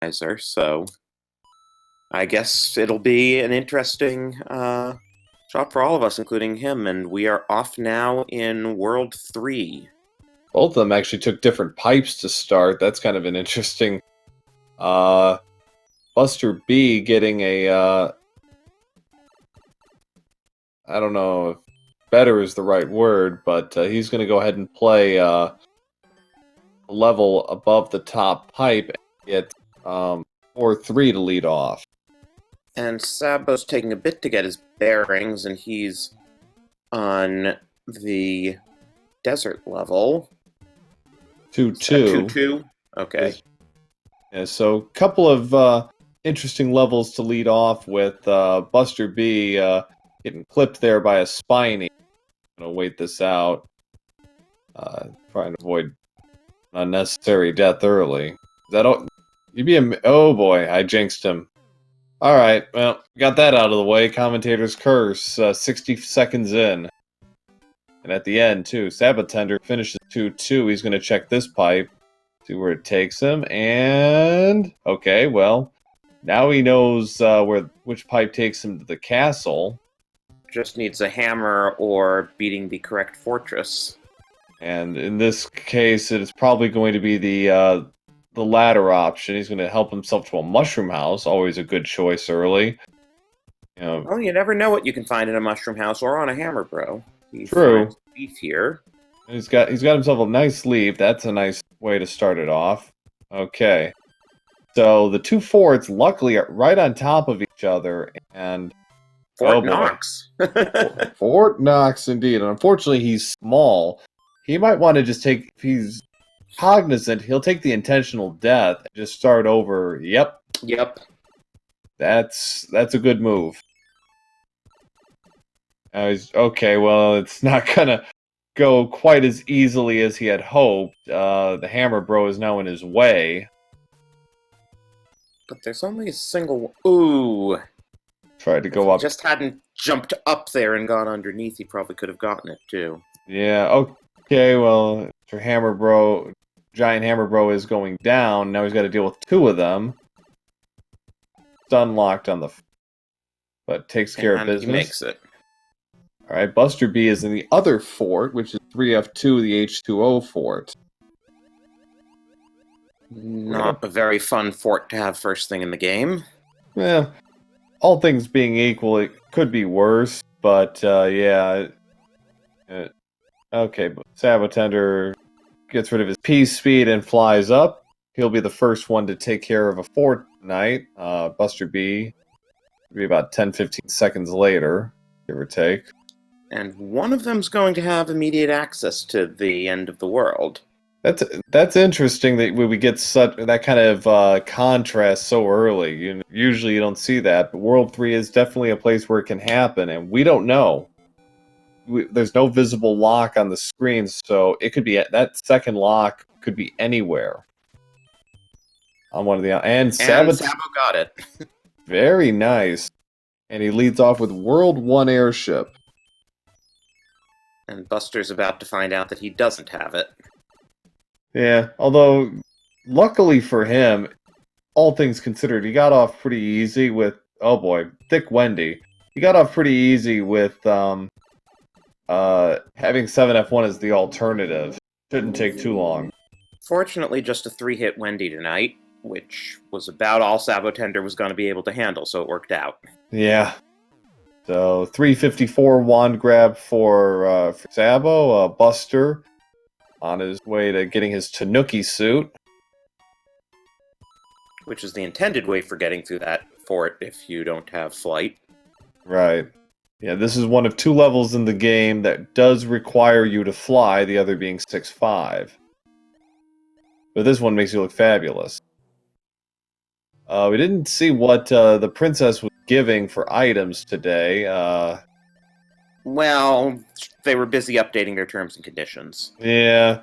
randomizer, so I guess it'll be an interesting shot for all of us, including him. And we are off now in World 3. Both of them actually took different pipes to start. That's kind of an interesting. Buster B getting a. I don't know if better is the right word, but he's going to go ahead and play a level above the top pipe and get 4-3 to lead off. And Sabo's taking a bit to get his bearings, and he's on the desert level. 2-2. 2-2? Okay. Yeah, so a couple of interesting levels to lead off with. Buster B getting clipped there by a Spiny. I'm going to wait this out. Trying to avoid unnecessary death early. Is that all? Oh boy, I jinxed him. Alright, well, got that out of the way. Commentator's curse, 60 seconds in. And at the end, too, sab0tender finishes 2-2. He's going to check this pipe, see where it takes him, and... Okay, well, now he knows which pipe takes him to the castle. Just needs a hammer or beating the correct fortress. And in this case, it is probably going to be the latter option. He's going to help himself to a mushroom house. Always a good choice early. Well, you never know what you can find in a mushroom house or on a hammer, bro. True. Beef here. He's got himself a nice leaf. That's a nice way to start it off. Okay. So the two forts, luckily, are right on top of each other, and Fort Knox. Fort Knox, indeed. And unfortunately, he's small. He might want to just take, if he's cognizant, he'll take the intentional death and just start over. Yep. That's a good move. Okay, well, it's not gonna go quite as easily as he had hoped. The hammer bro is now in his way. But there's only a single... Ooh. Tried to go up. Just hadn't jumped up there and gone underneath, he probably could have gotten it, too. Yeah, okay, well, your hammer bro, giant hammer bro is going down. Now he's got to deal with two of them. Stun locked on the... But takes care of business. He makes it. Alright, Buster B is in the other fort, which is 3F2, the H2O fort. Not a very fun fort to have first thing in the game. Yeah, all things being equal, it could be worse, but yeah. Okay, but sab0tender gets rid of his peace speed and flies up. He'll be the first one to take care of a fort tonight. Buster B will be about 10-15 seconds later, give or take. And one of them's going to have immediate access to the end of the world. That's interesting that we get that kind of contrast so early. Usually you don't see that, but World 3 is definitely a place where it can happen, and we don't know. There's no visible lock on the screen, so it could be that second lock could be anywhere. On one of the and Sabo got it. Very nice, and he leads off with World 1 airship. And Buster's about to find out that he doesn't have it. Yeah, although, luckily for him, all things considered, he got off pretty easy with, oh boy, Thick Wendy. He got off pretty easy with having 7F1 as the alternative. Shouldn't take too long. Fortunately, just a 3-hit Wendy tonight, which was about all sab0tender was going to be able to handle, so it worked out. Yeah. So, 354 wand grab for Sabo. Buster on his way to getting his Tanuki suit. Which is the intended way for getting through that fort if you don't have flight. Right. Yeah, this is one of two levels in the game that does require you to fly, the other being 6-5. But this one makes you look fabulous. We didn't see what the princess was giving for items today. Well, they were busy updating their terms and conditions. Yeah.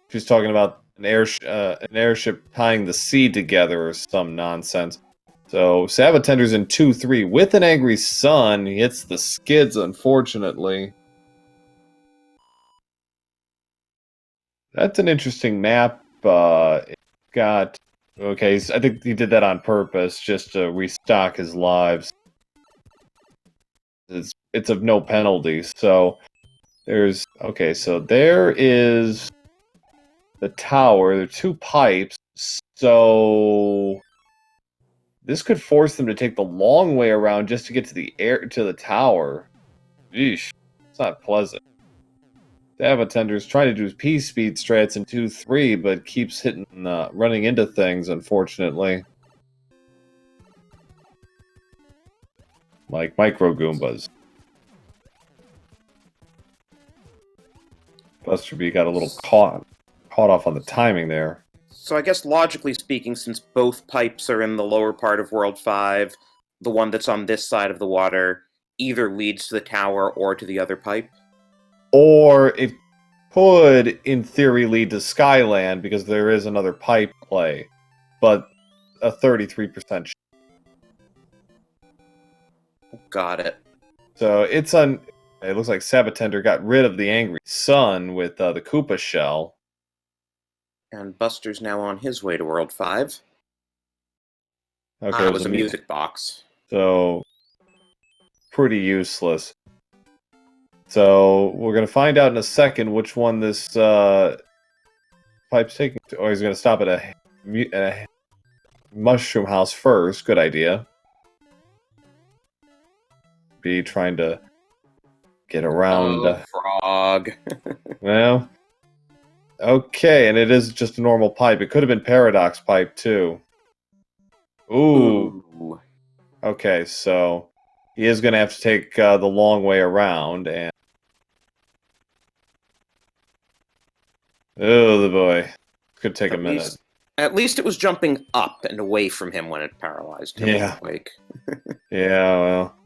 She's talking about an airship tying the sea together or some nonsense. So, sab0tender's in 2-3 with an angry sun. He hits the skids, unfortunately. That's an interesting map. It's got Okay, I think he did that on purpose, just to restock his lives. It's of no penalty, so there's... Okay, so there is the tower. There are 2 pipes, so... This could force them to take the long way around just to get to the tower. Yeesh. It's not pleasant. sab0tender's trying to do P-speed strats in 2-3, but keeps running into things, unfortunately. Like Micro Goombas. Buster B got a little caught off on the timing there. So I guess logically speaking, since both pipes are in the lower part of World 5, the one that's on this side of the water either leads to the tower or to the other pipe. Or it could, in theory, lead to Skyland, because there is another pipe play. But a 33% chance. Got it. So it looks like sab0tender got rid of the Angry Sun with the Koopa Shell. And Buster's now on his way to World 5. Okay, It was a music box. So, pretty useless. So, we're going to find out in a second which one this pipe's taking to. Or he's going to stop at a mushroom house first. Good idea. Be trying to get around. Oh, frog. Well, okay, and it is just a normal pipe. It could have been Paradox Pipe, too. Ooh. Okay, so he is going to have to take the long way around, and... Oh, the boy. It's going to take a minute. At least it was jumping up and away from him when it paralyzed him. Yeah. Wake. Yeah, well...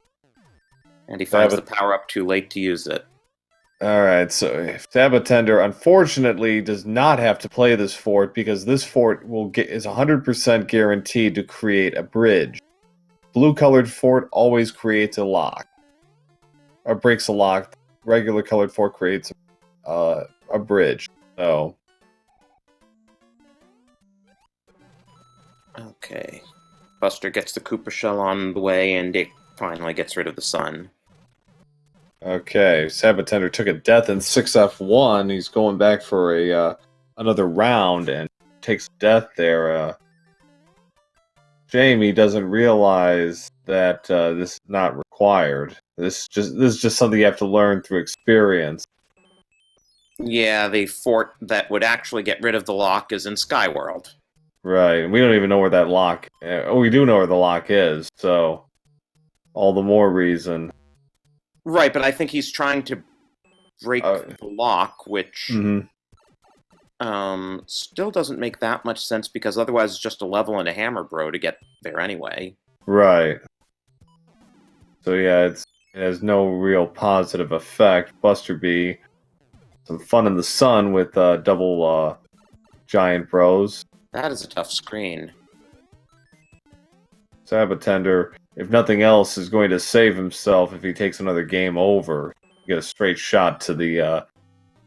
And he finds the power-up too late to use it. Alright, so sab0tender unfortunately does not have to play this fort, because this fort is 100% guaranteed to create a bridge. Blue-colored fort always creates a lock. Or breaks a lock. Regular colored fort creates a bridge. So... Okay. Buster gets the Koopa Shell on the way, and it finally gets rid of the sun. Okay, sab0tender took a death in 6F1. He's going back for another round and takes death there. Jamie doesn't realize that this is not required. This is just something you have to learn through experience. Yeah, the fort that would actually get rid of the lock is in Skyworld. Right, and we don't even know where that lock... we do know where the lock is, so... All the more reason. Right, but I think he's trying to break the lock, which still doesn't make that much sense, because otherwise it's just a level and a hammer bro to get there anyway. Right. So yeah, it has no real positive effect. Buster B, some fun in the sun with double giant bros. That is a tough screen. sab0tender, if nothing else, is going to save himself if he takes another game over. Get a straight shot to the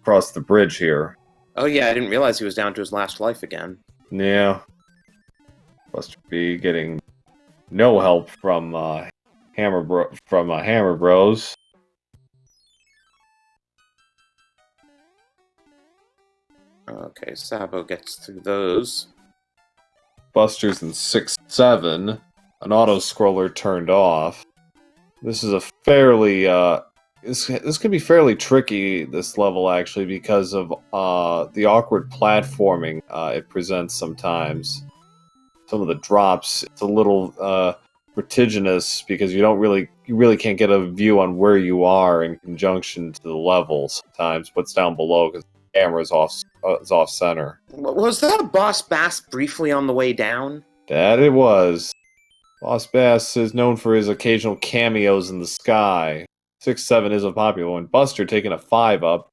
across the bridge here. Oh yeah, I didn't realize he was down to his last life again. Yeah. Buster B getting no help from Hammer Bros. Okay, Sabo gets through those. Buster's in 6-7. An auto-scroller turned off. This is a fairly... This can be fairly tricky, this level, actually, because of the awkward platforming it presents sometimes. Some of the drops, it's a little vertiginous, because you really can't get a view on where you are in conjunction to the level sometimes, what's down below, because the camera is off center. Was that Boss Bass briefly on the way down? That it was. Boss Bass is known for his occasional cameos in the sky. 6-7 is a popular one. Buster taking a 5-up.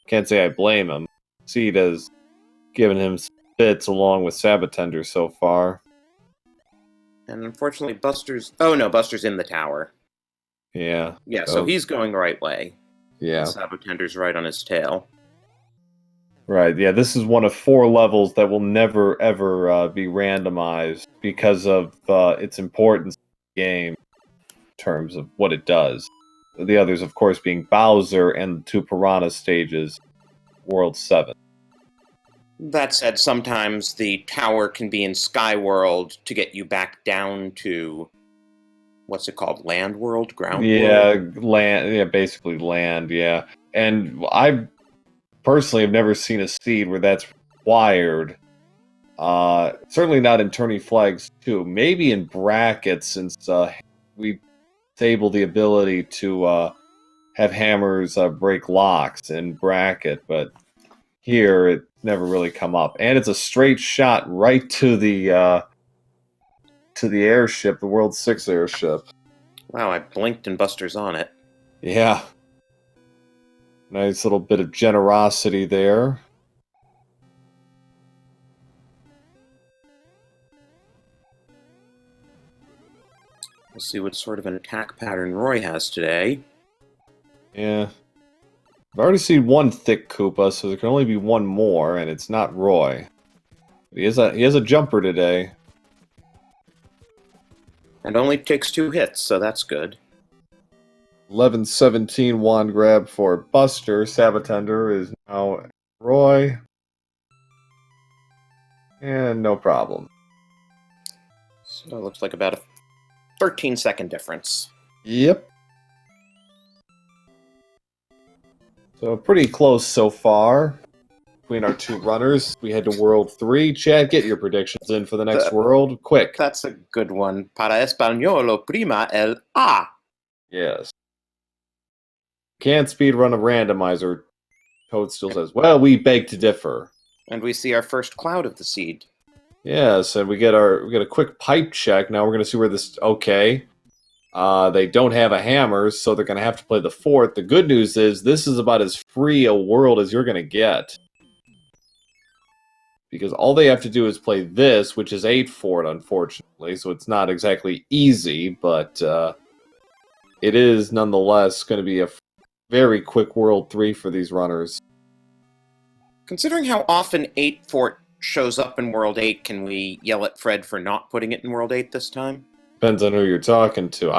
Can't say I blame him. Seed has given him bits along with sab0tender so far. And unfortunately, Buster's... Oh no, Buster's in the tower. Yeah. Yeah, so he's going the right way. Yeah. sab0tender's right on his tail. Right, yeah, this is one of 4 levels that will never, ever be randomized because of its importance in the game in terms of what it does. The others, of course, being Bowser and the 2 Piranha stages, World 7. That said, sometimes the tower can be in Sky World to get you back down to, what's it called, Land World, Ground Yeah, World? land, yeah, basically land, yeah. And I personally have never seen a seed where that's required. Certainly not in Tourney Flags 2. Maybe in brackets, since we disable the ability to have hammers break locks in bracket, but here it never really come up. And it's a straight shot right to the airship, the World 6 airship. Wow, I blinked and Buster's on it. Yeah. Nice little bit of generosity there. We'll see what sort of an attack pattern Roy has today. Yeah. I've already seen one thick Koopa, so there can only be one more, and it's not Roy. He has a jumper today. And only takes 2 hits, so that's good. 11-17 wand grab for Buster. sab0tender is now Roy. And no problem. So it looks like about a 13-second difference. Yep. So pretty close so far between our 2 runners. We head to World 3. Chad, get your predictions in for the next world. Quick. That's a good one. Para español, prima el A. Yes. Can't speedrun a randomizer. Toad still says, well, we beg to differ. And we see our first cloud of the seed. Yes, and we get a quick pipe check. Now we're going to see where this... Okay. They don't have a hammer, so they're going to have to play the 4th. The good news is this is about as free a world as you're going to get. Because all they have to do is play this, which is 8 for it, unfortunately. So it's not exactly easy, but it is nonetheless going to be a very quick World 3 for these runners. Considering how often 8 Fort shows up in World 8, can we yell at Fred for not putting it in World 8 this time? Depends on who you're talking to.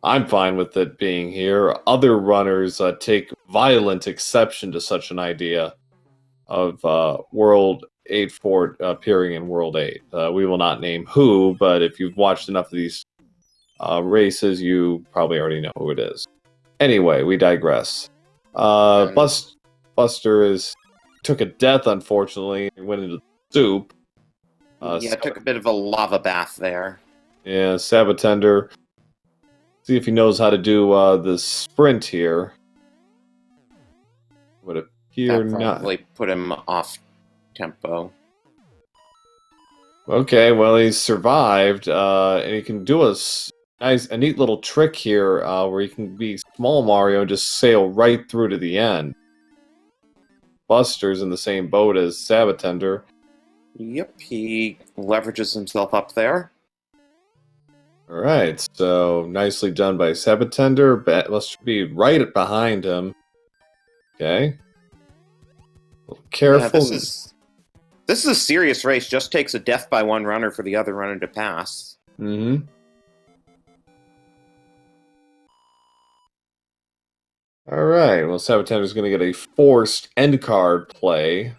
I'm fine with it being here. Other runners take violent exception to such an idea of World 8 Fort appearing in World 8. We will not name who, but if you've watched enough of these races, you probably already know who it is. Anyway, we digress. Buster took a death, unfortunately, and went into the soup. Yeah, took a bit of a lava bath there. Yeah, sab0tender. See if he knows how to do the sprint here. Would appear That not. probably put him off tempo. Okay, well he survived, and he can do a neat little trick here where he can be small Mario and just sail right through to the end. Buster's in the same boat as sab0tender. Yep, he leverages himself up there. Alright, so nicely done by sab0tender. Buster be right behind him. Okay. A little careful. Yeah, this is a serious race. Just takes a death by one runner for the other runner to pass. Mm-hmm. Alright, well sab0tender's going to get a forced end card play.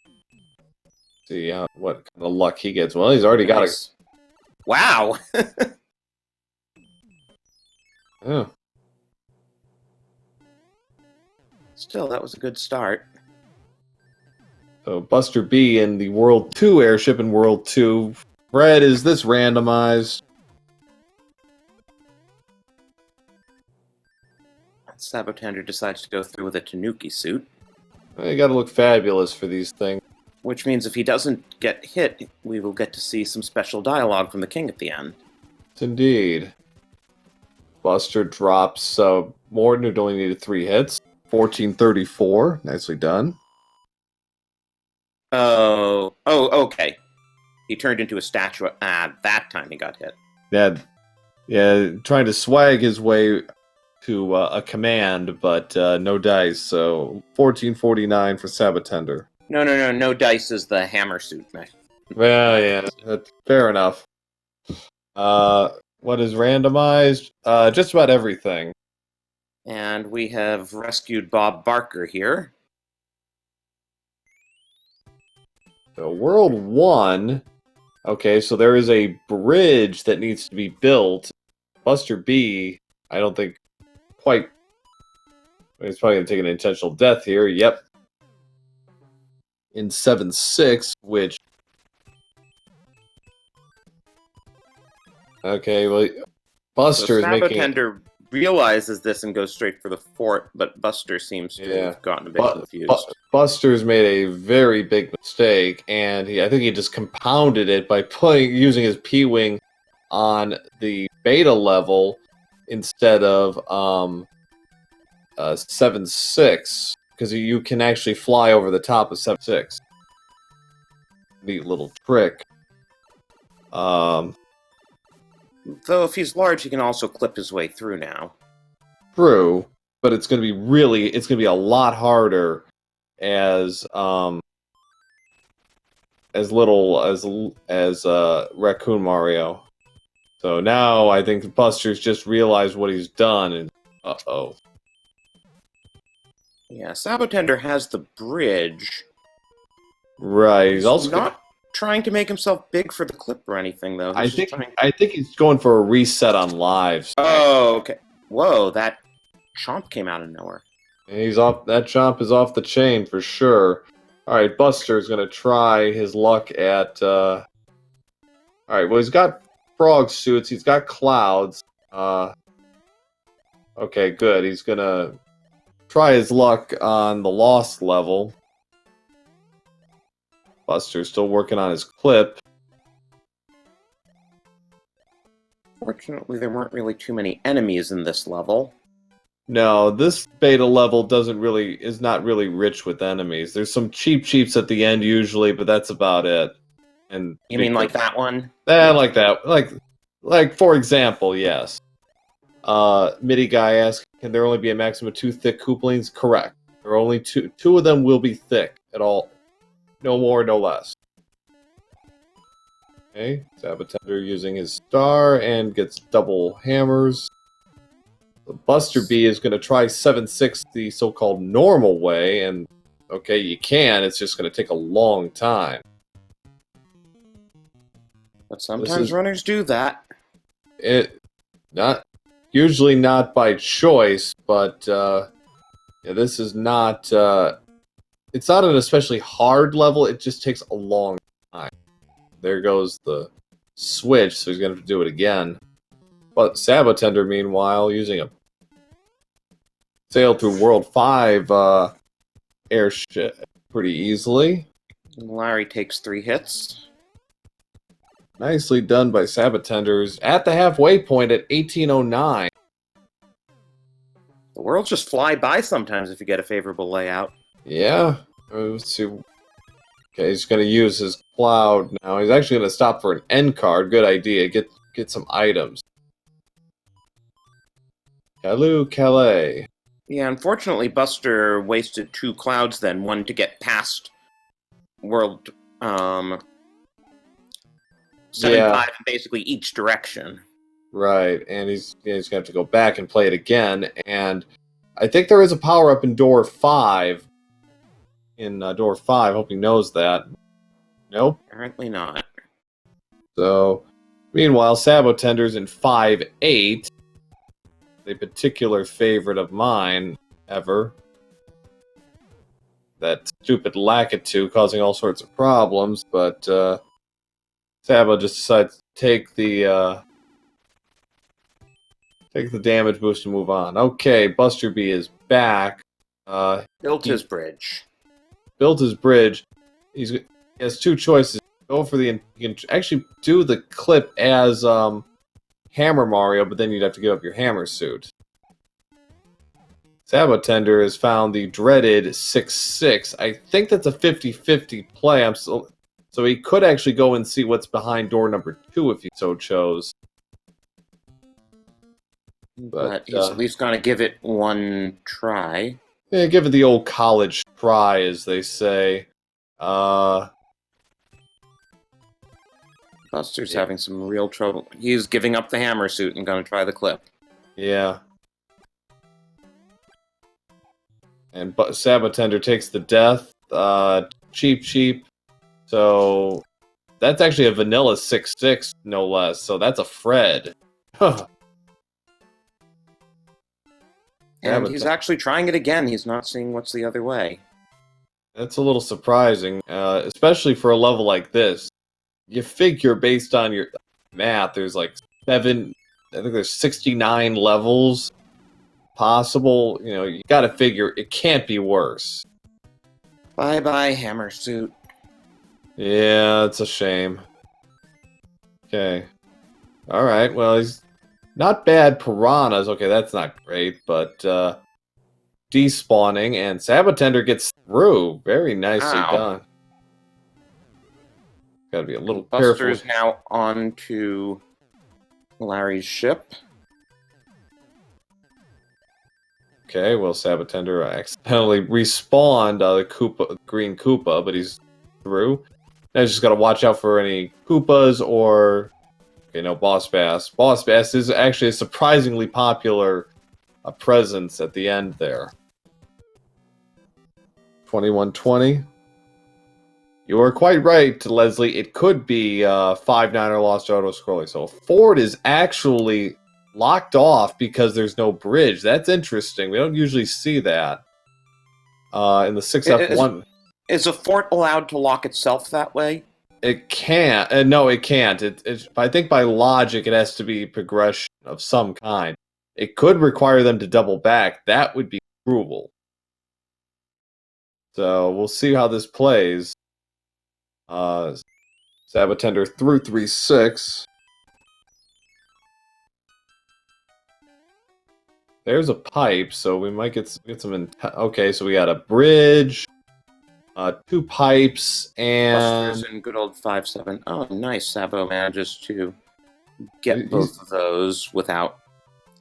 See what kind of luck he gets. Well, he's already got a... Wow! Oh. Still, that was a good start. So Buster B in the World 2 airship in World 2. Fred, is this randomized? sab0tender decides to go through with a Tanuki suit. You gotta look fabulous for these things. Which means if he doesn't get hit, we will get to see some special dialogue from the king at the end. Yes, indeed. Buster drops Morton, who only needed 3 hits. 1434. Nicely done. Oh, okay. He turned into a statue. That time he got hit. Yeah, trying to swag his way to a command, but no dice. So 1449 for sab0tender. No dice is the hammer suit. Well, yeah, that's fair enough. What is randomized? Just about everything. And we have rescued Bob Barker here. So World 1. Okay, so there is a bridge that needs to be built. Buster B, I don't think quite. He's probably going to take an intentional death here. Yep. In 7-6, which. Okay, well, Buster is making. sab0tender realizes this and goes straight for the fort, but Buster seems to have gotten a bit confused. Buster's made a very big mistake, and I think he just compounded it by using his P-Wing on the beta level instead of 7-6, because you can actually fly over the top of 7-6. Neat little trick. Though if he's large, he can also clip his way through now. True, but it's going to be a lot harder as little as Raccoon Mario. So now I think Buster's just realized what he's done, and uh-oh. Yeah, sab0tender has the bridge. Right, he's also not trying to make himself big for the clip or anything, though. I think he's going for a reset on lives. Oh, okay. Whoa, that chomp came out of nowhere. He's off. That chomp is off the chain for sure. All right, Buster's gonna try his luck at. All right, well he's got frog suits. He's got clouds. Okay, good. He's gonna try his luck on the lost level. Buster's still working on his clip. Fortunately, there weren't really too many enemies in this level. No, this beta level is not really rich with enemies. There's some cheats at the end usually, but that's about it. And you mean like that one? Like that. Like for example, yes. MIDI guy asks, can there only be a maximum of 2 thick Koopalings? Correct. There are only two. 2 of them will be thick at all. No more, no less. Okay, sab0tender using his star and gets double hammers. The Buster B is going to try 7-6 the so-called normal way, and okay, you can. It's just going to take a long time. But sometimes runners do that. Usually not by choice, but yeah, this is not. It's not an especially hard level. It just takes a long time. There goes the switch, so he's going to have to do it again. But sab0tender, meanwhile, using a sail through World 5 airship pretty easily. And Larry takes 3 hits. Nicely done by sab0tenders at the halfway point at 1809. The worlds just fly by sometimes if you get a favorable layout. Yeah. Let's see. Okay, he's going to use his cloud now. He's actually going to stop for an end card. Good idea. Get some items. Calais. Yeah, unfortunately, Buster wasted 2 clouds then. One to get past World 7-5 in basically each direction. Right, and he's going to have to go back and play it again. And I think there is a power-up in door 5. Door 5, hope he knows that. Nope. Apparently not. So, meanwhile, sab0tender's in 5-8. A particular favorite of mine ever. That stupid Lakitu causing all sorts of problems, but Sabo just decides to take the damage boost and move on. Okay, Buster B is back. Built his bridge. Built his bridge. He has 2 choices. Go for you can actually do the clip as Hammer Mario, but then you'd have to give up your hammer suit. sab0tender has found the dreaded 6-6. I think that's a 50-50 play. So he could actually go and see what's behind door number 2 if he so chose. But he's at least going to give it one try. Yeah, give it the old college try, as they say. Buster's having some real trouble. He's giving up the hammer suit and going to try the clip. Yeah. And sab0tender takes the death. Cheap. So that's actually a vanilla 6-6, no less. So that's a Fred. And he's actually trying it again. He's not seeing what's the other way. That's a little surprising, especially for a level like this. You figure based on your math, there's like I think there's 69 levels possible. You know, you got to figure it can't be worse. Bye-bye, hammer suit. Yeah, it's a shame. Okay. Alright, well, he's not bad piranhas. Okay, that's not great, but despawning, and sab0tender gets through. Very nicely done. Gotta be a little careful. Buster's now on to Larry's ship. Okay, well, sab0tender accidentally respawned the green Koopa, but he's through. Now just gotta watch out for any Koopas or, okay, no, Boss Bass. Boss Bass is actually a surprisingly popular presence at the end there. 2120. You are quite right, Leslie. It could be 5-9er lost auto-scrolling. So Ford is actually locked off because there's no bridge. That's interesting. We don't usually see that in the 6F1. Is a fort allowed to lock itself that way? It can't. No, it can't. I think by logic, it has to be progression of some kind. It could require them to double back. That would be cruel. So we'll see how this plays. sab0tender through 3-6. There's a pipe, so we might get some. Okay, so we got a bridge, 2 pipes, and Buster's in good old 5-7. Oh, nice. Sabo manages to get both of those without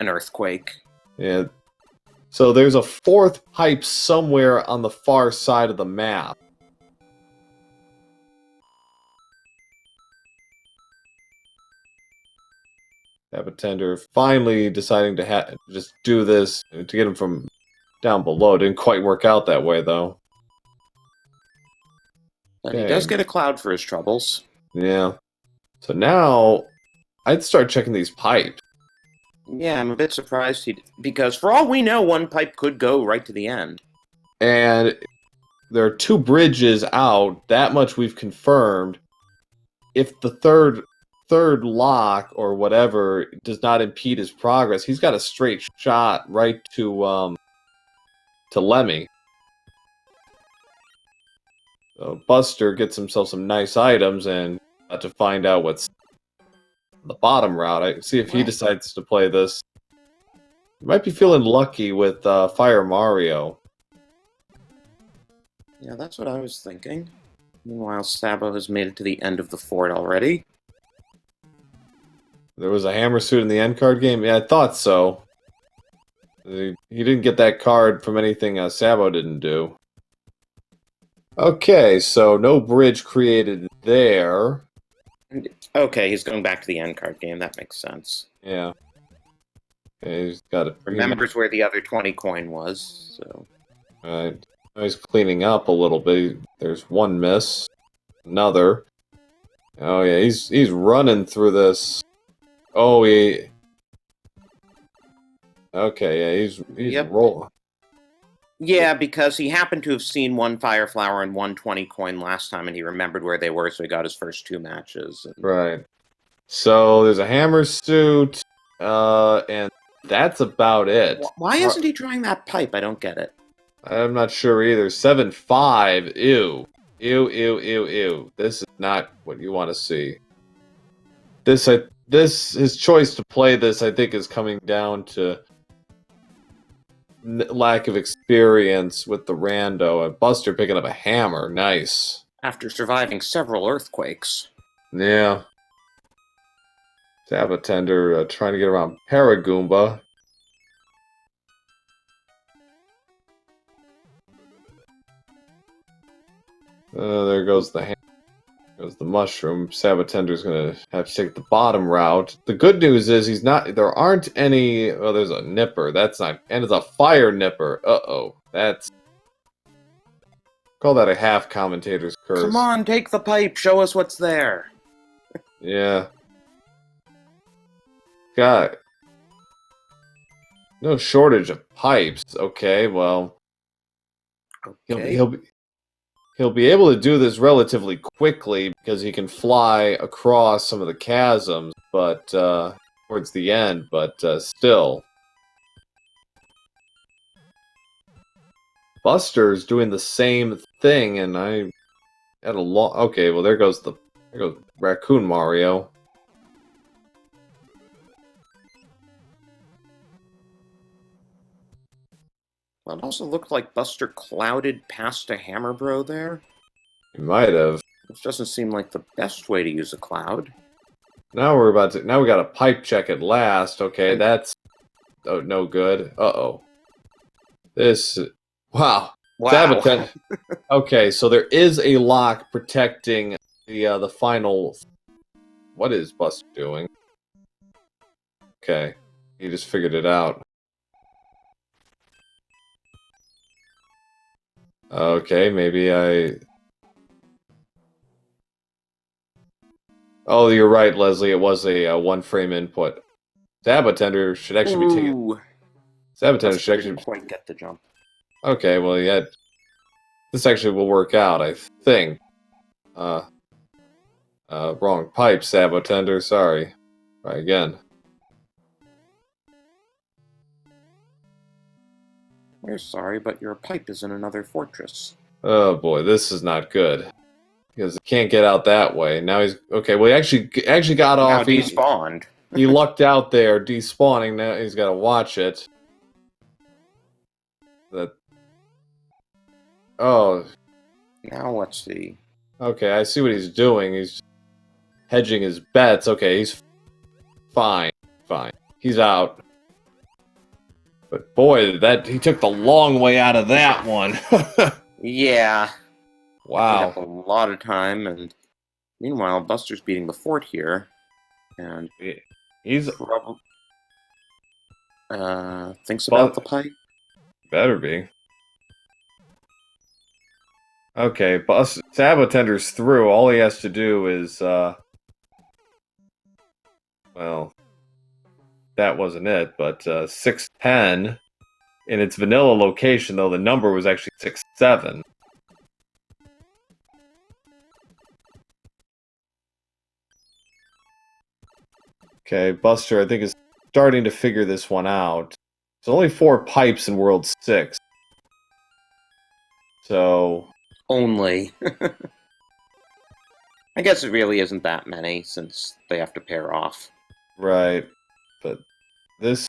an earthquake. Yeah. So there's a 4th pipe somewhere on the far side of the map. sab0tender finally deciding to just do this to get him from down below. Didn't quite work out that way, though. But he does get a cloud for his troubles. Yeah. So now, I'd start checking these pipes. Yeah, I'm a bit surprised because for all we know, one pipe could go right to the end. And there are 2 bridges out. That much we've confirmed. If the third lock or whatever does not impede his progress, he's got a straight shot right to Lemmy. So Buster gets himself some nice items and to find out what's the bottom route. I see if he decides to play this. You might be feeling lucky with Fire Mario. Yeah, that's what I was thinking. Meanwhile, Sabo has made it to the end of the fort already. There was a hammer suit in the end card game? Yeah, I thought so. He didn't get that card from anything Sabo didn't do. Okay, so no bridge created there. Okay, he's going back to the end card game. That makes sense. Yeah. Okay, he's got it. Remembers where the other 20 coin was, so... Alright. He's cleaning up a little bit. There's one miss. Another. Oh yeah, he's running through this. Oh, he... Okay, yeah, he's rolling. Yeah, because he happened to have seen one Fire Flower and one 20 coin last time, and he remembered where they were, so he got his first 2 matches. Right. So there's a hammer suit, and that's about it. Why isn't he trying that pipe? I don't get it. I'm not sure either. 7-5. Ew. Ew. This is not what you want to see. His choice to play this, I think, is coming down to lack of experience with the rando. And Buster picking up a hammer. Nice. After surviving several earthquakes. Yeah. sab0tender trying to get around Paragoomba. There goes the hand. Goes the mushroom. sab0tender's gonna have to take the bottom route. The good news is he's not. There aren't any. Oh, there's a nipper. That's not. And it's a fire nipper. Uh-oh. That's. Call that a half commentator's curse. Come on, take the pipe. Show us what's there. Yeah. Got no shortage of pipes. Okay, well, Okay. he'll be able to do this relatively quickly because he can fly across some of the chasms, but towards the end. But still, Buster's doing the same thing, and I had a long. Okay, well there goes Raccoon Mario. Well, it also looked like Buster clouded past a Hammer Bro there. He might have. Which doesn't seem like the best way to use a cloud. Now we got a pipe check at last. Okay, that's no good. Uh-oh. Wow. Wow. Okay, so there is a lock protecting the final. What is Buster doing? Okay, he just figured it out. Okay, maybe I. Oh, you're right, Leslie. It was a one-frame input. sab0tender should actually be taking. sab0tender should actually didn't quite get the jump. Okay, well, yeah. This actually will work out, I think. Wrong pipe, sab0tender. Sorry. Try again. We're sorry, but your pipe is in another fortress. Oh boy, this is not good. Because he can't get out that way. Now he's okay. Well, he actually got off. Now despawned. He lucked out there, despawning. Now he's got to watch it. Oh. Now let's see. Okay, I see what he's doing. He's hedging his bets. Okay, he's fine. Fine. He's out. But boy, he took the long way out of that one. Yeah. Wow. A lot of time, and meanwhile, Buster's beating the fort here, and he's probably thinks about the pipe. Better be. Okay, sab0tender's through. All he has to do is well, that wasn't it, but 610 in its vanilla location, though the number was actually 67. Okay, Buster, I think, is starting to figure this one out. There's only 4 pipes in World 6. So... Only. I guess it really isn't that many, since they have to pair off. Right. But this...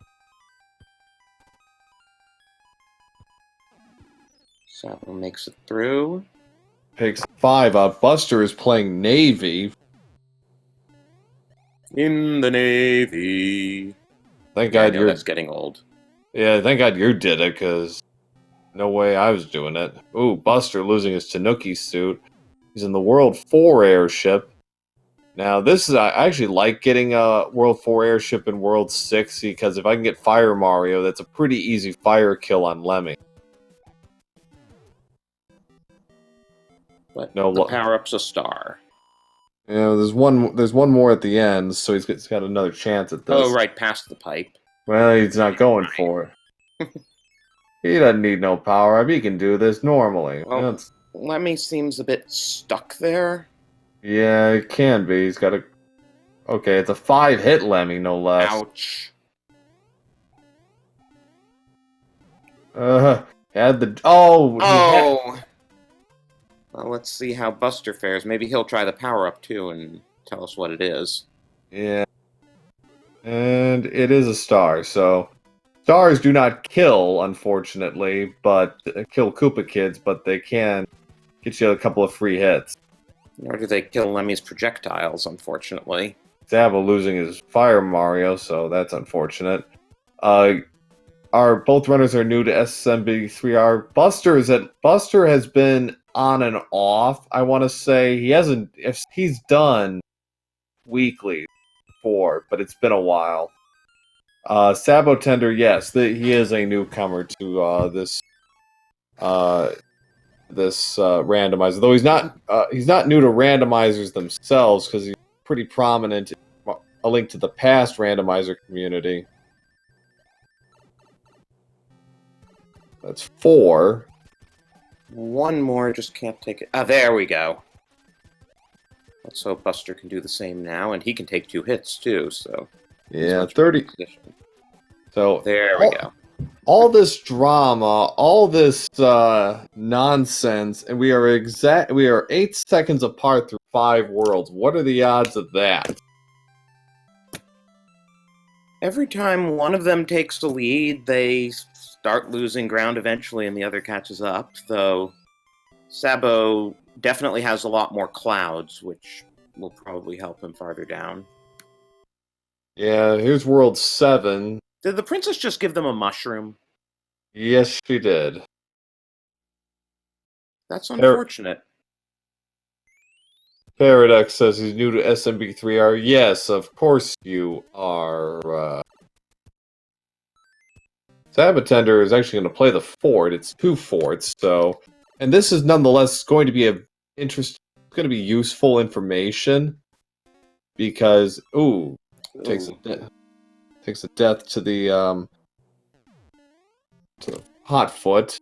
Sabo makes it through. Picks 5 up. Buster is playing Navy. In the Navy. Thank God that's getting old. Yeah, thank God you did it, because no way I was doing it. Ooh, Buster losing his Tanuki suit. He's in the World 4 airship. Now, this is... I actually like getting a World 4 airship in World 6, because if I can get Fire Mario, that's a pretty easy fire kill on Lemmy. But the power-up's a star. Yeah, there's one more at the end, so he's got another chance at this. Oh, right, past the pipe. Well, he's not going for it. He doesn't need no power-up. He can do this normally. Well, Lemmy seems a bit stuck there. Yeah, it can be. He's got a... Okay, it's a 5-hit Lemmy, no less. Ouch. Had the... Oh! Oh! Well, let's see how Buster fares. Maybe he'll try the power-up, too, and tell us what it is. Yeah. And it is a star, so... Stars do not kill, unfortunately, but... kill Koopa Kids, but they can get you a couple of free hits. Nor do they kill Lemmy's projectiles, unfortunately. Zabo losing his Fire Mario, so that's unfortunate. Both runners are new to SMB3R. Buster has been on and off. I want to say he hasn't. If he's done weekly before, but it's been a while. sab0tender, yes, he is a newcomer to this randomizer. Though he's not new to randomizers themselves because he's pretty prominent. A link to the past randomizer community. That's 4. One more, just can't take it. Ah, there we go. Let's hope Buster can do the same now, and he can take 2 hits too, so... Yeah, 30. So there we go. All this drama, all this nonsense, and we are 8 seconds apart through 5 worlds. What are the odds of that? Every time one of them takes the lead, they start losing ground eventually, and the other catches up, though Sabo definitely has a lot more clouds, which will probably help him farther down. Yeah, here's World 7. Did the princess just give them a mushroom? Yes, she did. That's unfortunate. Paradox says he's new to SMB3R. Yes, of course you are. sab0tender is actually going to play the fort. It's 2 forts, so... And this is nonetheless going to be useful information. Because, takes a death to the hot foot.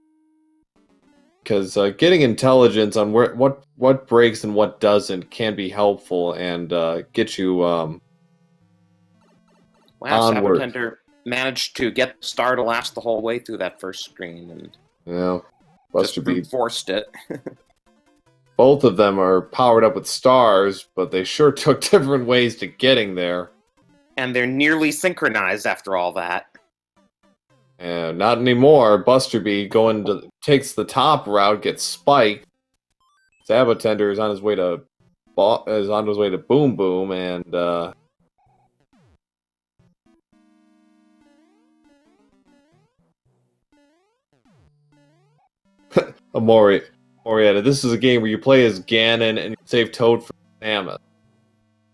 Because getting intelligence on what breaks and what doesn't can be helpful and get you wow, onward. sab0tender managed to get the star to last the whole way through that first screen, and yeah, Buster B forced it. Both of them are powered up with stars, but they sure took different ways to getting there. And they're nearly synchronized after all that. And not anymore. Buster B takes the top route, gets spiked. sab0tender is on his way to Boom Boom, and Morietta. This is a game where you play as Ganon and you save Toad for Samus.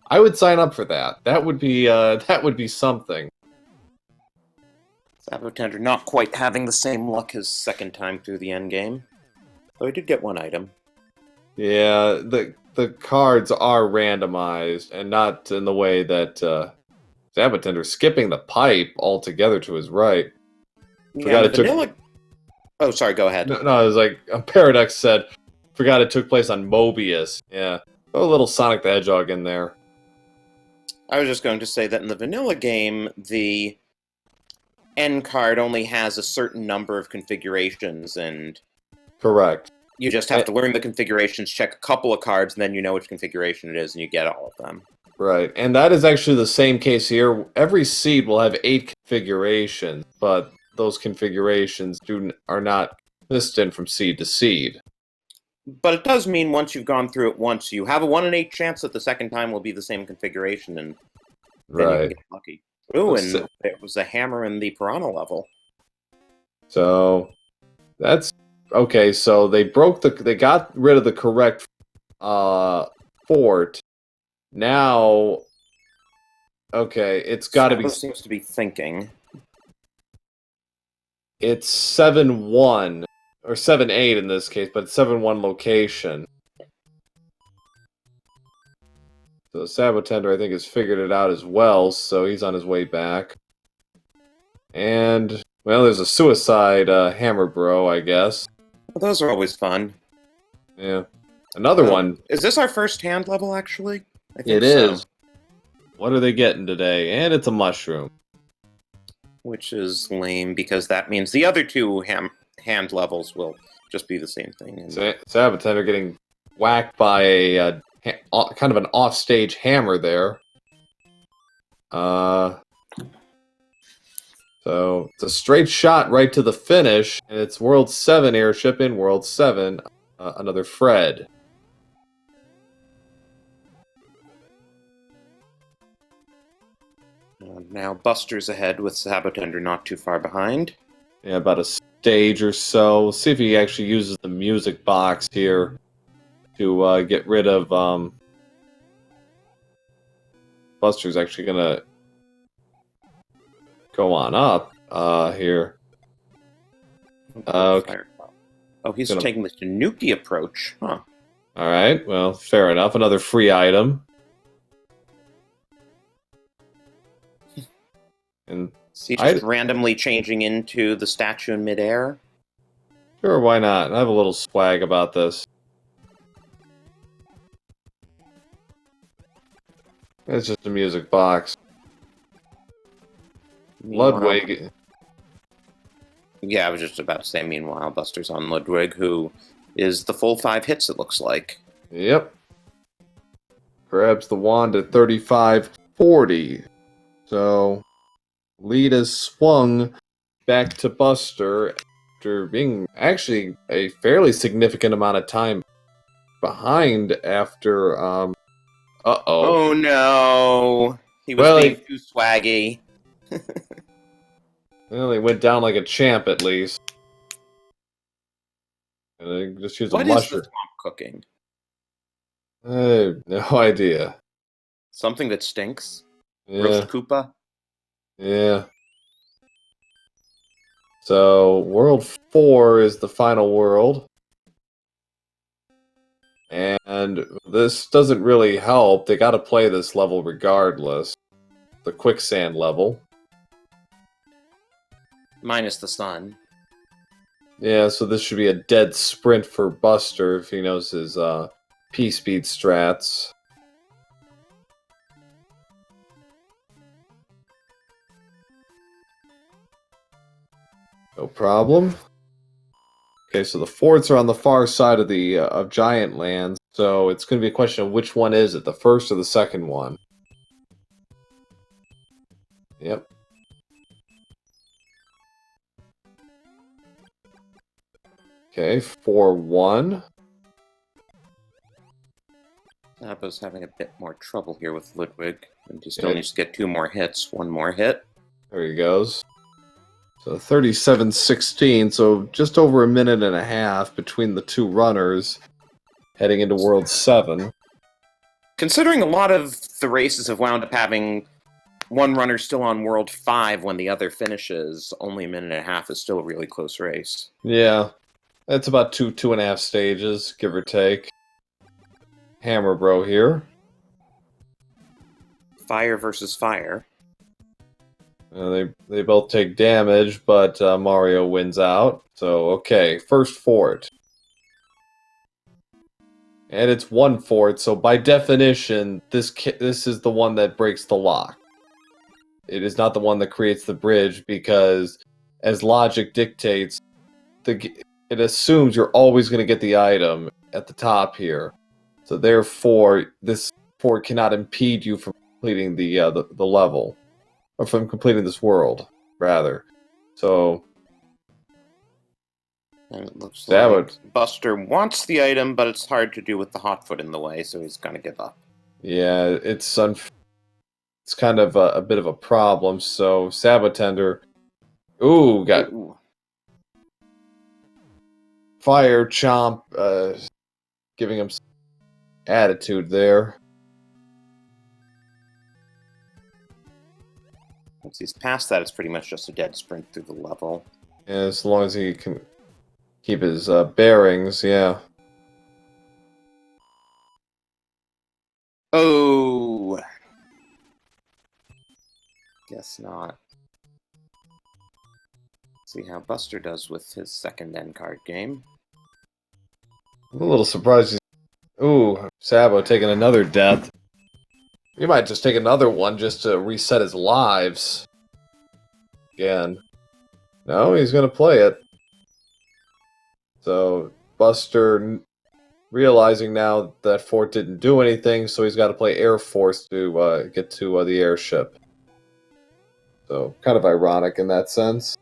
I would sign up for that. That would be something. sab0tender not quite having the same luck his second time through the endgame. Though he did get one item. Yeah, the cards are randomized, and not in the way that sab0tender skipping the pipe altogether to his right. Yeah, Oh, sorry, go ahead. No, it was like Paradox said, forgot it took place on Mobius. Yeah, a little Sonic the Hedgehog in there. I was just going to say that in the vanilla game, the end card only has a certain number of configurations, and correct. You just have to learn the configurations, check a couple of cards, and then you know which configuration it is, and you get all of them. Right, and that is actually the same case here. Every seed will have 8 configurations, but those configurations are not consistent from seed to seed. But it does mean once you've gone through it once, you have a 1 in 8 chance that the second time will be the same configuration, and then you can get lucky. Ooh, and it was a hammer in the Piranha level. So that's okay. So they got rid of the correct fort. Now, okay, it's got to be. Seems to be thinking. It's 7-1 or 7-8 in this case, but 7-1 location. So sab0tender, I think, has figured it out as well, so he's on his way back. And, well, there's a suicide hammer bro, I guess. Well, those are always fun. Yeah. Another one. Is this our first hand level, actually? I think it is. What are they getting today? And it's a mushroom. Which is lame, because that means the other 2 hand levels will just be the same thing. And sab0tender getting whacked by a kind of an offstage hammer there. So it's a straight shot right to the finish, and it's World 7 airship in World 7, another Fred. Now Buster's ahead with sab0tender not too far behind. Yeah, about a stage or so. We'll see if he actually uses the music box here. to get rid of. Buster's actually gonna go on up here. Okay. Oh, he's taking the Tanuki approach, huh? All right. Well, fair enough. Another free item. And is he just randomly changing into the statue in midair? Sure, why not? I have a little swag about this. It's just a music box. Ludwig. Yeah, I was just about to say, meanwhile, Buster's on Ludwig, who is the full 5 hits, it looks like. Yep. Grabs the wand at 35-40. So, lead is swung back to Buster after being actually a fairly significant amount of time behind after, Oh no! He was being too swaggy. Well, he went down like a champ, at least. And just use a mushroom. What is the swamp cooking? I have no idea. Something that stinks? Yeah. Roast Koopa? Yeah. So, World 4 is the final world. And this doesn't really help. They gotta play this level regardless. The quicksand level. Minus the sun. Yeah, so this should be a dead sprint for Buster if he knows his P-speed strats. No problem. Okay, so the forts are on the far side of the of Giant Lands, so it's going to be a question of which one is it, the first or the second one? Yep. Okay, 4-1. Sabo's having a bit more trouble here with Ludwig, and he still needs to get 2 more hits. 1 more hit. There he goes. So 37-16, so just over a minute and a half between the two runners heading into World 7. Considering a lot of the races have wound up having one runner still on World 5 when the other finishes, only a minute and a half is still a really close race. Yeah, that's about two and a half stages, give or take. Hammer Bro here. Fire versus fire. They both take damage, but Mario wins out. So, okay, first fort. And it's 1 fort, so by definition, this is the one that breaks the lock. It is not the one that creates the bridge, because as logic dictates, it assumes you're always going to get the item at the top here. So therefore, this fort cannot impede you from completing the level. Or from completing this world, rather. So... And it looks like Buster wants the item, but it's hard to do with the hot foot in the way, so he's going to give up. Yeah, it's kind of a bit of a problem, so sab0tender... Ooh, got... Ooh. Fire Chomp, giving him some attitude there. Once he's past that, it's pretty much just a dead sprint through the level. Yeah, as long as he can keep his bearings, yeah. Oh! Guess not. See how Buster does with his second end card game. I'm a little surprised he's... Ooh, Sabo taking another death. He might just take another one just to reset his lives. Again. No, he's going to play it. So, Buster realizing now that fort didn't do anything, so he's got to play Air Force to get to the airship. So, kind of ironic in that sense.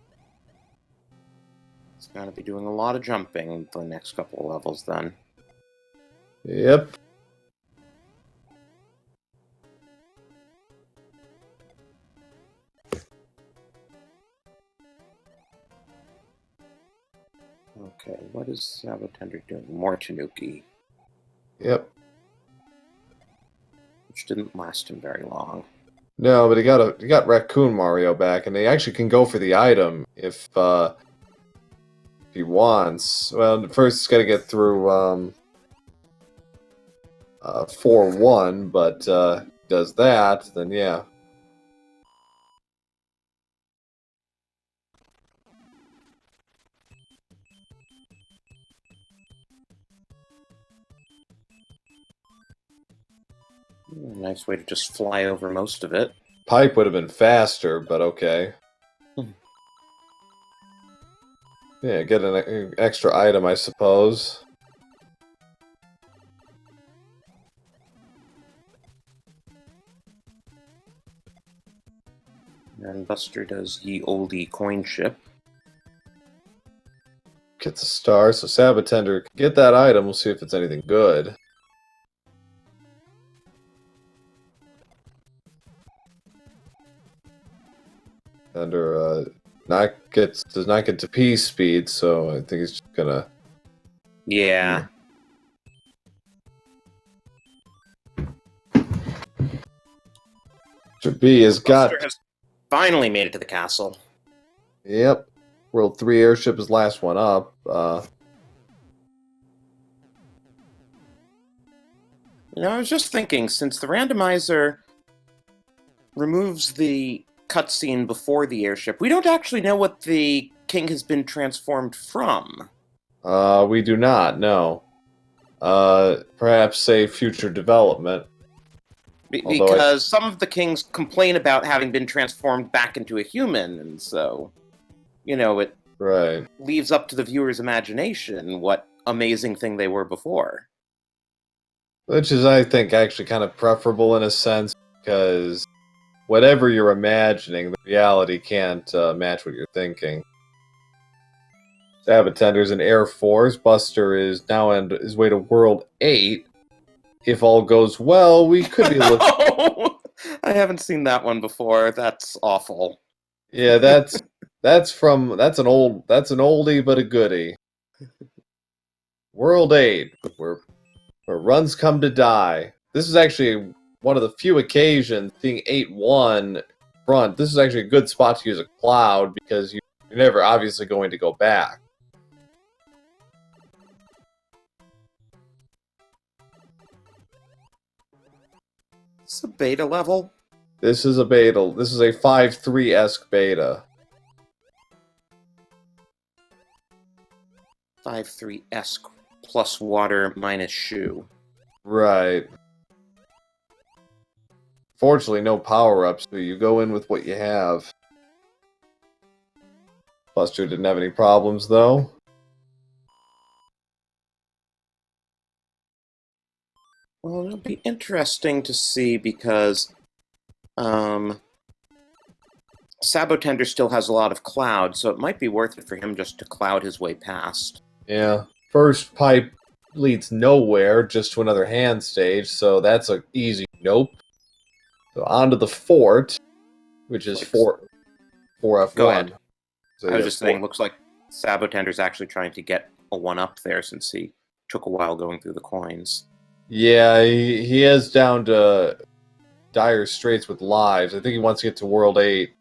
He's going to be doing a lot of jumping the next couple of levels then. Yep. Okay, what is sab0tender doing? More Tanuki. Yep. which didn't last him very long. No, but he got Raccoon Mario back, and they actually can go for the item if he wants. Well, first he's got to get through 4-1, but does that, then yeah. Nice way to just fly over most of it. Pipe would have been faster, but okay. Yeah, get an extra item, I suppose. And Buster does ye olde coin ship. Gets a star, so sab0tender can get that item. We'll see if it's anything good. Tender does not get to P speed, so I think he's just gonna. Yeah. Mr. B has got. Buster has finally made it to the castle. Yep. World 3 airship is last one up. I was just thinking, since the randomizer removes the cutscene before the airship, we don't actually know what the king has been transformed from. We do not, no. Perhaps say future development. Because some of the kings complain about having been transformed back into a human, and so, it Right. leaves up to the viewer's imagination what amazing thing they were before. Which is, I think, actually kind of preferable in a sense, because whatever you're imagining, the reality can't match what you're thinking. sab0tender's in Air Force. Buster is now on his way to World 8. If all goes well, we could be looking... I haven't seen that one before. That's awful. Yeah, that's an oldie but a goodie. World 8, where runs come to die. This is actually one of the few occasions, seeing 8-1 front, this is actually a good spot to use a cloud, because you're never obviously going to go back. It's a beta level. This is a beta. This is a 5.3-esque beta. 5.3-esque plus water minus shoe. Right. Fortunately, no power-ups, so you go in with what you have. Buster didn't have any problems, though. Well, it'll be interesting to see because sab0tender still has a lot of cloud, so it might be worth it for him just to cloud his way past. Yeah. First pipe leads nowhere, just to another hand stage, so that's an easy nope. So on to the fort, which is 4F1. Go ahead. So I was just saying, looks like sab0tender's actually trying to get a 1-up there since he took a while going through the coins. Yeah, he is down to dire straits with lives. I think he wants to get to World 8,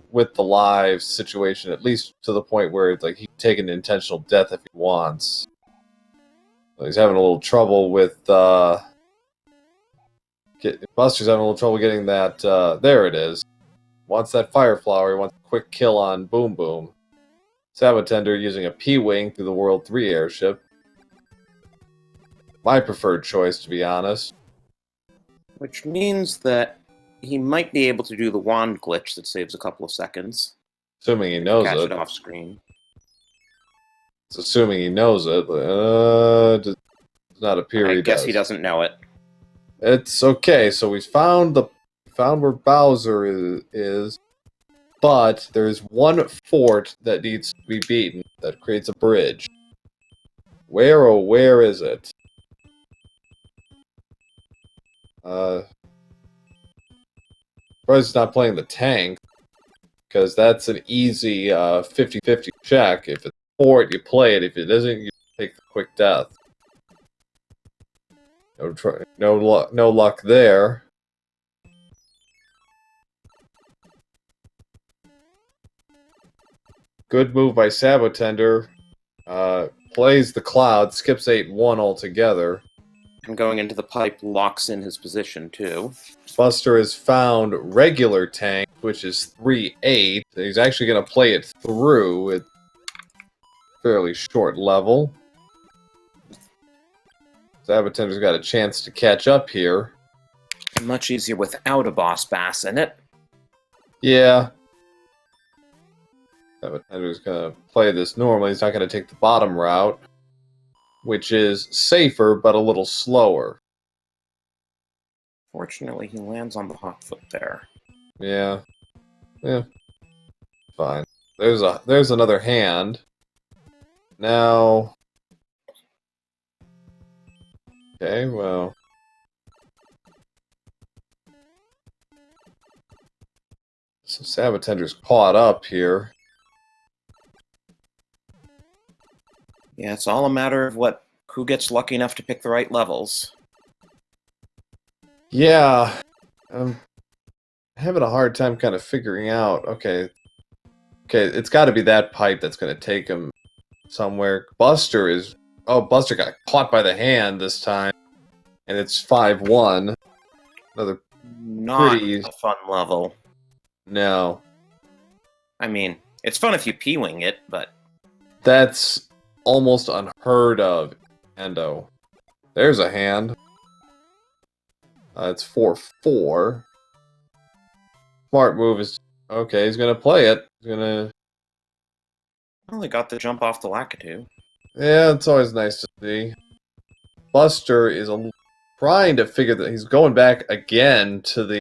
with the lives situation, at least to the point where it's like he can take an intentional death if he wants. So he's having a little trouble with Buster's having a little trouble getting that. There it is. Wants that fire flower. He wants a quick kill on Boom Boom. sab0tender using a P-wing through the World 3 airship. My preferred choice, to be honest. Which means that he might be able to do the wand glitch that saves a couple of seconds. Assuming he knows Catch it. it off screen. It's assuming he knows it. Does not appear he does. I guess he doesn't know it. It's okay. So we found where Bowser is, but there's one fort that needs to be beaten that creates a bridge. Where, oh, where is it? Surprised he's not playing the tank, because that's an easy 50-50 check. If it's fort, you play it. If it isn't, you take the quick death. No luck there. Good move by sab0tender. Plays the cloud, skips 8-1 altogether. And going into the pipe locks in his position, too. Buster has found regular tank, which is 3-8. He's actually going to play it through at fairly short level. sab0tender's got a chance to catch up here. Much easier without a boss bass in it. Yeah. sab0tender's going to play this normally. He's not going to take the bottom route, which is safer but a little slower. Fortunately, he lands on the hot foot there. Yeah. Yeah. Fine. There's another hand. Now. Okay, well. So sab0tender's caught up here. Yeah, it's all a matter of who gets lucky enough to pick the right levels. Yeah. I'm having a hard time kind of figuring out. Okay, it's got to be that pipe that's going to take him somewhere. Buster got caught by the hand this time, and it's 5-1. Another Not pretty... a fun level. No. I mean, it's fun if you P-wing it, but... That's almost unheard of, Endo. There's a hand. It's 4-4. Smart move is... Okay, he's going to play it. He's going to... Only got the jump off the Lakitu. Yeah, it's always nice to see. Buster is trying to figure that he's going back again to the...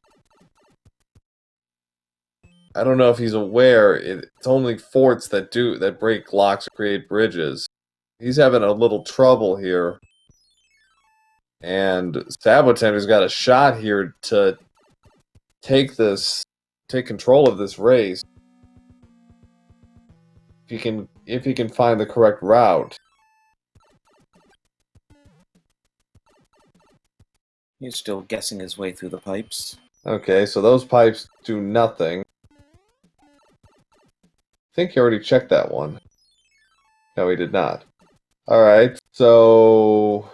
I don't know if he's aware. It's only forts that break locks or create bridges. He's having a little trouble here. And sab0tender's got a shot here to take control of this race. If he can find the correct route. He's still guessing his way through the pipes. Okay, so those pipes do nothing. I think he already checked that one. No, he did not. Alright, so...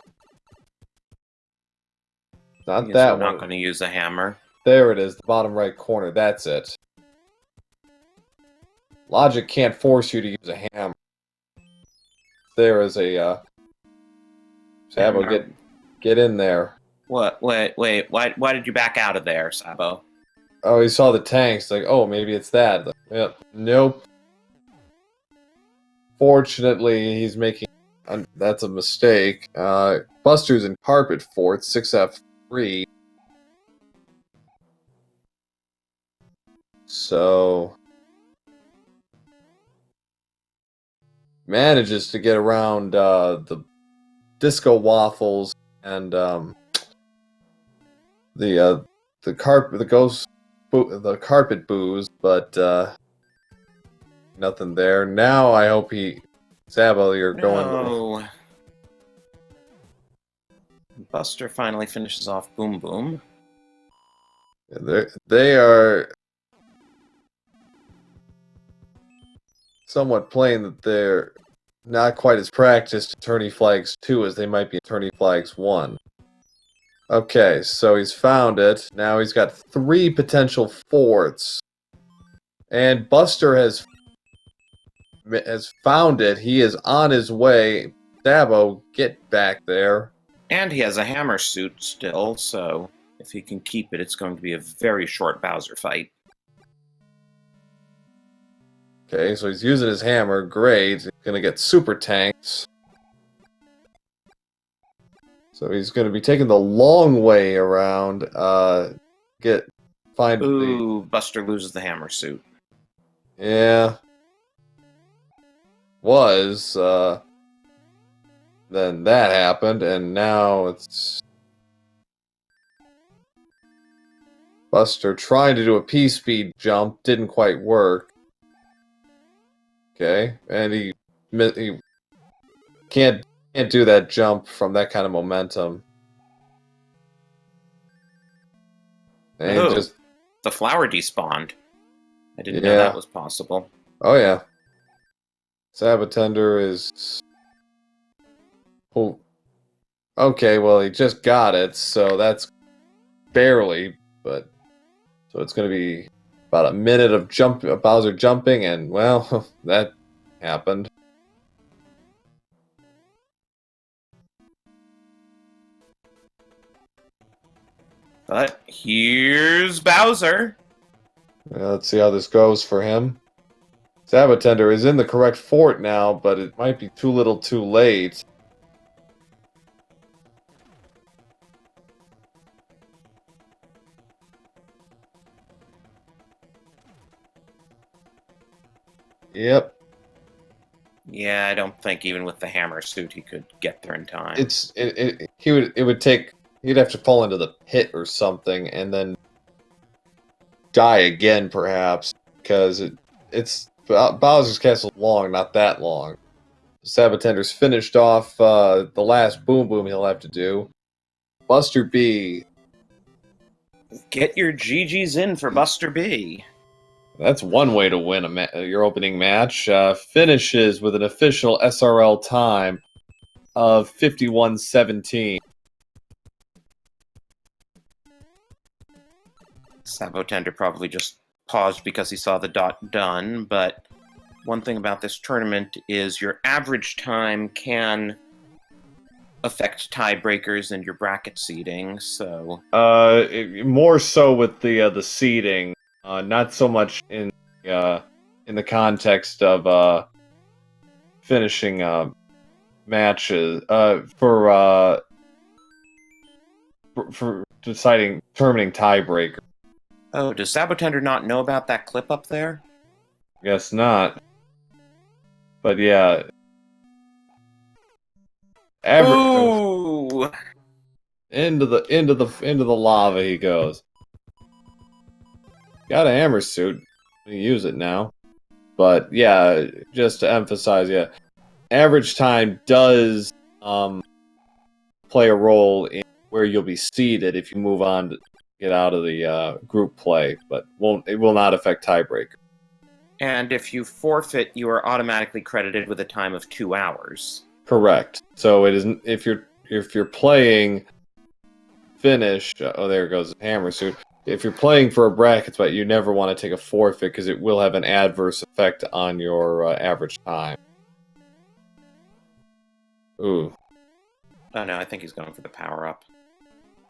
Not that one. Not going to use a hammer. There it is, the bottom right corner. That's it. Logic can't force you to use a hammer. There is a... Sabo, get in there. What? Wait. Why did you back out of there, Sabo? Oh, he saw the tanks. Like, oh, maybe it's that. Yep. Nope. Fortunately, he's making... that's a mistake. Buster's in carpet fort, 6F3. So... manages to get around the disco waffles and the carpet booze, but nothing there. Now I hope Sabo, you're going. No. Buster finally finishes off Boom Boom. They are somewhat playing that they're not quite as practiced Attorney Flags 2 as they might be Attorney Flags 1. Okay, so he's found it. Now he's got 3 potential forts. And Buster has found it. He is on his way. Sabo, get back there. And he has a hammer suit still, so if he can keep it, it's going to be a very short Bowser fight. Okay, so he's using his hammer. Great. He's going to get super tanks. So he's going to be taking the long way around. Buster loses the hammer suit. Yeah. Then that happened, and now it's Buster trying to do a P-speed jump. Didn't quite work. Okay, and he can't do that jump from that kind of momentum. And Oh, just the flower despawned. I didn't know Yeah. that was possible. Oh yeah. sab0tender is oh, okay, well he just got it, so that's barely, but so it's gonna be about a minute of Bowser jumping, and well, that happened. But here's Bowser. Let's see how this goes for him. sab0tender is in the correct fort now, but it might be too little too late. Yep. Yeah, I don't think even with the hammer suit he could get there in time. He'd have to fall into the pit or something and then die again perhaps, because it's Bowser's Castle's long, not that long. sab0tender's finished off the last boom boom he'll have to do. Buster B. Get your GGs in for Buster B. That's one way to win your opening match. Finishes with an official SRL time of 51:17. sab0tender probably just paused because he saw the dot done, but one thing about this tournament is your average time can affect tiebreakers and your bracket seeding, so... More so with the seeding, not so much in the context of finishing matches for determining tiebreaker. Oh, does sab0tender not know about that clip up there? Guess not. But yeah. Ooh! Into the lava he goes. Got a hammer suit. You use it now. But yeah, just to emphasize, yeah, average time does play a role in where you'll be seeded if you move on to get out of the group play, but it will not affect tiebreaker. And if you forfeit, you are automatically credited with a time of 2 hours. Correct. So it isn't if you're playing finish. Oh, there goes the hammer suit. If you're playing for a bracket spot, you never want to take a forfeit because it will have an adverse effect on your average time. Ooh. Oh no, I think he's going for the power up.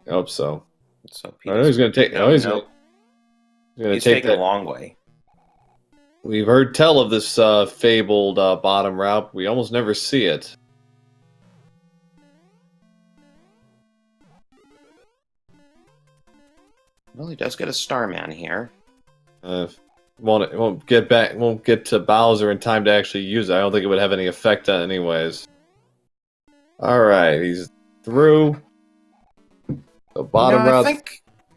I hope so. So I know he's going to take. No, he's no. going to He's take taking that a long way. We've heard tell of this fabled bottom route. We almost never see it. Well, he does get a Starman here. Won't get to Bowser in time to actually use it. I don't think it would have any effect on anyways. Alright, he's through. The bottom route. I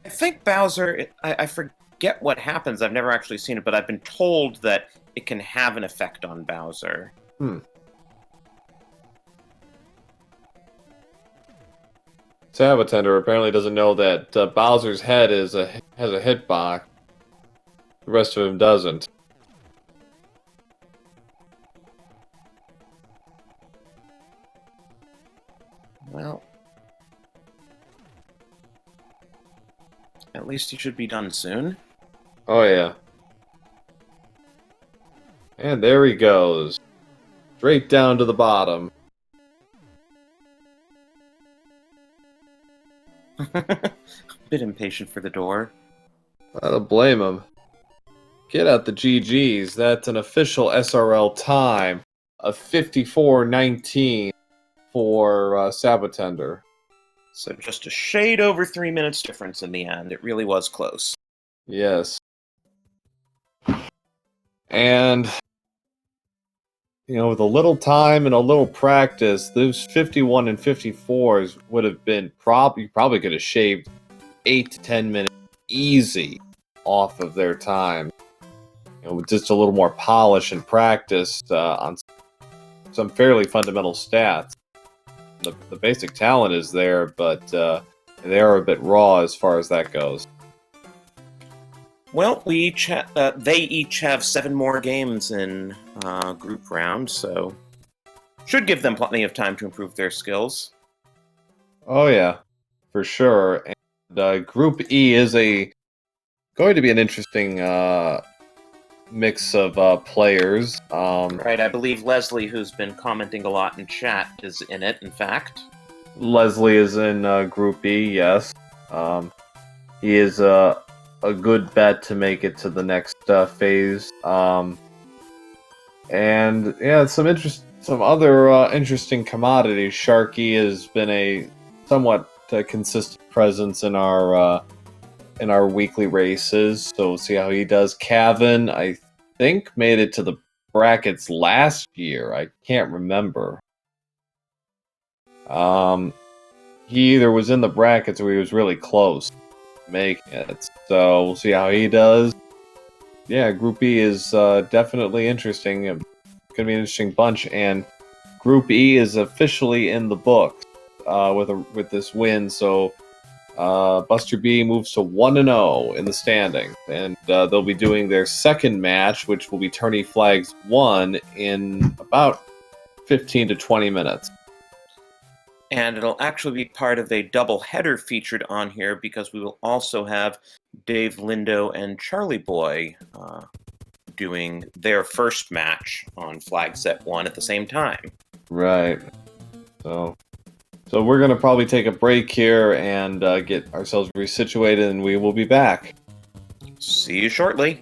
think Bowser, I forget what happens. I've never actually seen it, but I've been told that it can have an effect on Bowser. sab0tender apparently doesn't know that Bowser's head has a hitbox. The rest of him doesn't. Well, at least he should be done soon. Oh yeah. And there he goes. Straight down to the bottom. Bit impatient for the door. I don't blame him. Get out the GGs. That's an official SRL time of 54:19 for sab0tender. So just a shade over 3 minutes difference in the end. It really was close. Yes. And, with a little time and a little practice, those 51 and 54s would have been you probably could have shaved 8 to 10 minutes easy off of their time. With just a little more polish and practice on some fairly fundamental stats. The basic talent is there, but they are a bit raw as far as that goes. Well, they each have 7 more games in group round, so should give them plenty of time to improve their skills. Oh yeah, for sure. And Group E is going to be an interesting mix of players. Right, I believe Leslie, who's been commenting a lot in chat, is in it, in fact. Leslie is in Group E, yes. He is a good bet to make it to the next phase. And yeah, some other interesting commodities. Sharky has been a somewhat consistent presence in our weekly races, so we'll see how he does. Cavan, I think, made it to the brackets last year. I can't remember. He either was in the brackets or he was really close to making it. So we'll see how he does. Yeah, Group E is definitely interesting. It's gonna be an interesting bunch, and Group E is officially in the books with this win. So Buster B moves to 1-0 in the standings, and they'll be doing their second match, which will be Tourney Flags 1 in about 15 to 20 minutes. And it'll actually be part of a double header featured on here because we will also have Dave Lindo and Charlie Boy doing their first match on Flag Set 1 at the same time. Right. So we're going to probably take a break here and get ourselves resituated, and we will be back. See you shortly.